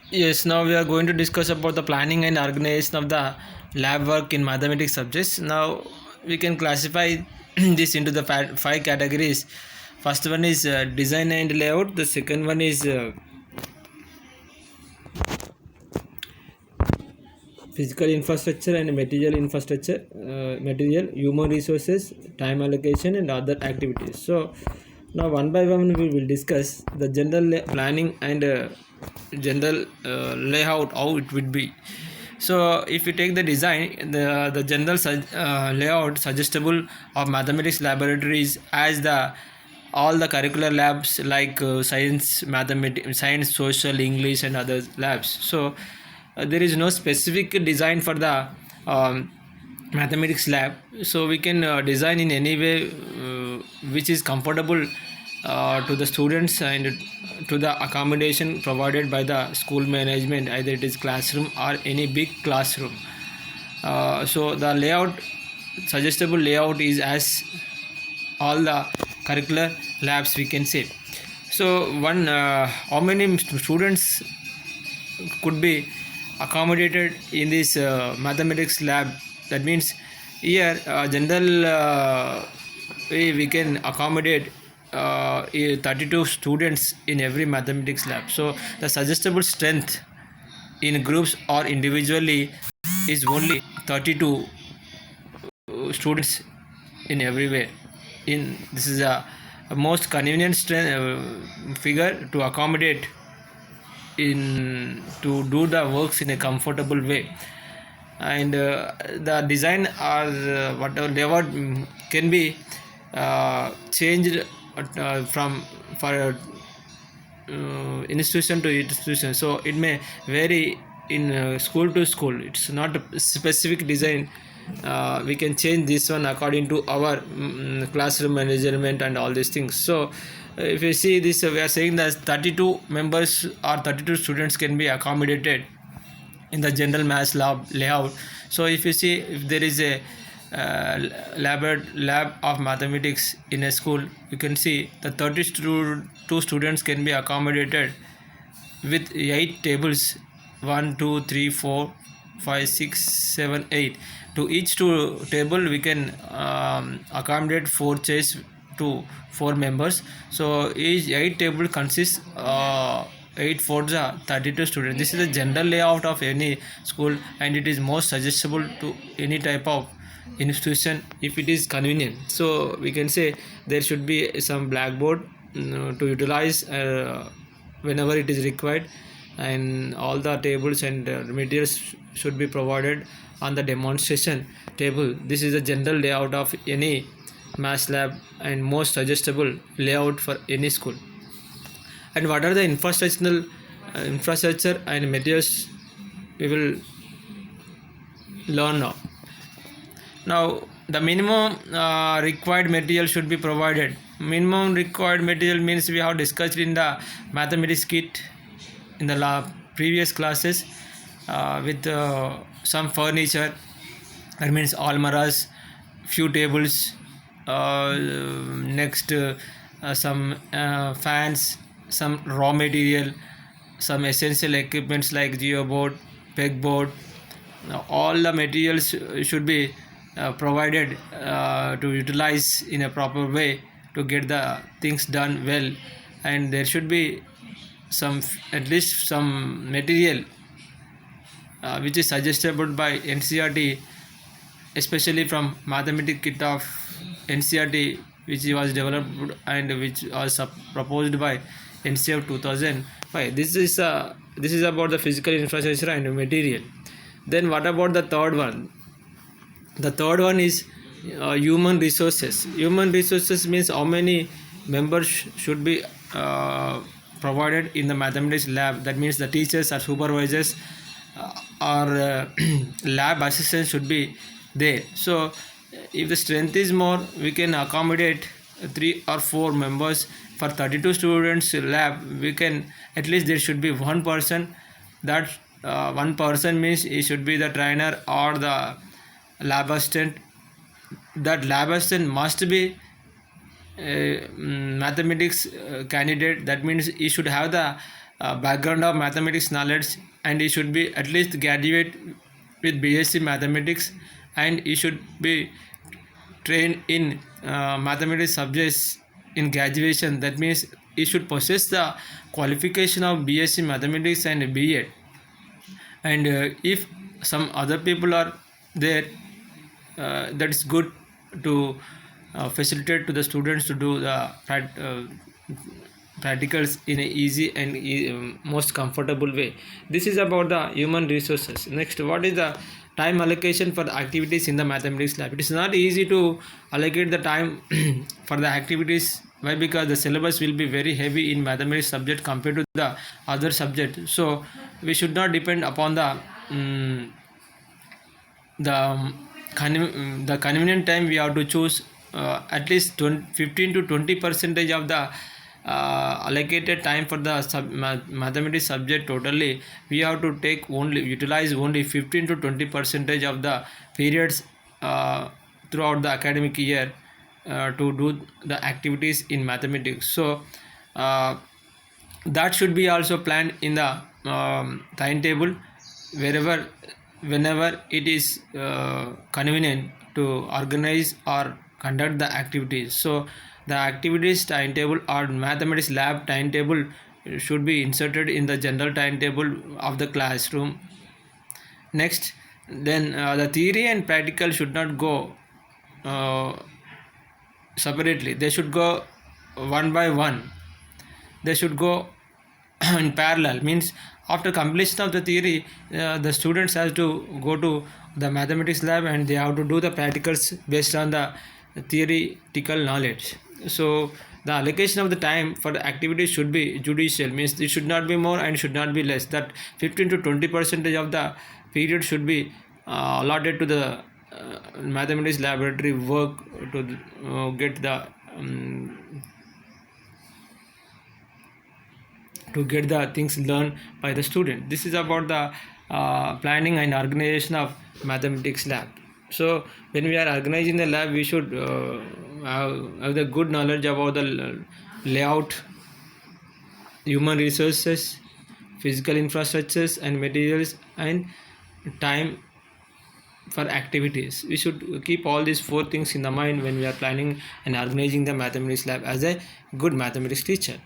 Yes, now we are going to discuss about the planning and organization of the lab work in mathematics subjects. Now we can classify this into the five categories. First one is design and layout. The second one is physical infrastructure and material infrastructure, material, human resources, time allocation, and other activities. So now one by one we will discuss the general planning and general layout, how it would be. So if you take the design, the general layout suggestible of mathematics laboratories as the all the curricular labs like science, mathematics, science, social, English, and other labs. So there is no specific design for the mathematics lab, so we can design in any way which is comfortable to the students and to the accommodation provided by the school management, either it is classroom or any big classroom. So the layout, suggestible layout, is as all the curricular labs we can say. So one how many students could be accommodated in this mathematics lab? That means here general way we can accommodate 32 students in every mathematics lab. So the suggestible strength in groups or individually is only 32 students in every way. In this is a most convenient figure to accommodate in to do the works in a comfortable way. And the design or whatever layout can be changed from for institution to institution, so it may vary in school to school. It's not a specific design. We can change this one according to our classroom management and all these things. So if you see this, we are saying that 32 members or 32 students can be accommodated in the general math lab layout. So if you see, if there is a lab of mathematics in a school, you can see the 32 students can be accommodated with 8 tables, 1 2 3 4 5 6 7 8. To each table we can accommodate 4 chairs to 4 members. So each 8 table consists 8 for the 32 students. This is the general layout of any school, and it is most suggestible to any type of institution if it is convenient. So we can say there should be some blackboard to utilize whenever it is required, and all the tables and materials should be provided on the demonstration table. This is the general layout of any math lab and most suggestible layout for any school. And what are the infrastructure and materials, we will learn now. Now the minimum required material should be provided. Minimum required material means we have discussed in the mathematics kit in the previous classes, with some furniture, that means almirahs, few tables, next some fans, some raw material, some essential equipments like geoboard, pegboard. Now, all the materials should be provided to utilize in a proper way to get the things done well. And there should be some, at least some material which is suggested by NCERT, especially from mathematics kit of NCERT, which was developed and which was proposed by NCF 2005. This is about the physical infrastructure and material. Then what about the third one? The third one is human resources. Human resources means how many members should be provided in the mathematics lab. That means the teachers or supervisors or lab assistants should be there. So if the strength is more, we can accommodate 3 or 4 members. For 32 students lab, we can, at least there should be one person. That one person means he should be the trainer or the lab assistant. That lab assistant must be mathematics candidate. That means he should have the background of mathematics knowledge, and he should be at least graduate with BSc mathematics, and he should be trained in mathematics subjects in graduation. That means he should possess the qualification of BSc mathematics and B.Ed. And if some other people are there, that is good to facilitate to the students to do the practicals in a easy and most comfortable way. This is about the human resources. Next, what is the time allocation for the activities in the mathematics lab? It is not easy to allocate the time for the activities. Why? Because the syllabus will be very heavy in mathematics subject compared to the other subject. So we should not depend upon the the convenient time. We have to choose at least 15 to 20% of the allocated time for the mathematics subject. Totally we have to utilize only 15 to 20% of the periods throughout the academic year to do the activities in mathematics. So that should be also planned in the timetable, whenever it is convenient to organize or conduct the activities. So the activities timetable or mathematics lab timetable should be inserted in the general timetable of the classroom. Next, then the theory and practical should not go separately. They should go one by one. They should go in parallel. Means after completion of the theory, the students have to go to the mathematics lab and they have to do the practicals based on the theoretical knowledge. So the allocation of the time for the activities should be judicial. Means it should not be more and should not be less. That 15 to 20% of the period should be allotted to the mathematics laboratory work to get the things learned by the student. This is about the planning and organization of mathematics lab. So when we are organizing the lab, we should have the good knowledge about the layout, human resources, physical infrastructures and materials, and time for activities. We should keep all these 4 things in the mind when we are planning and organizing the mathematics lab as a good mathematics teacher.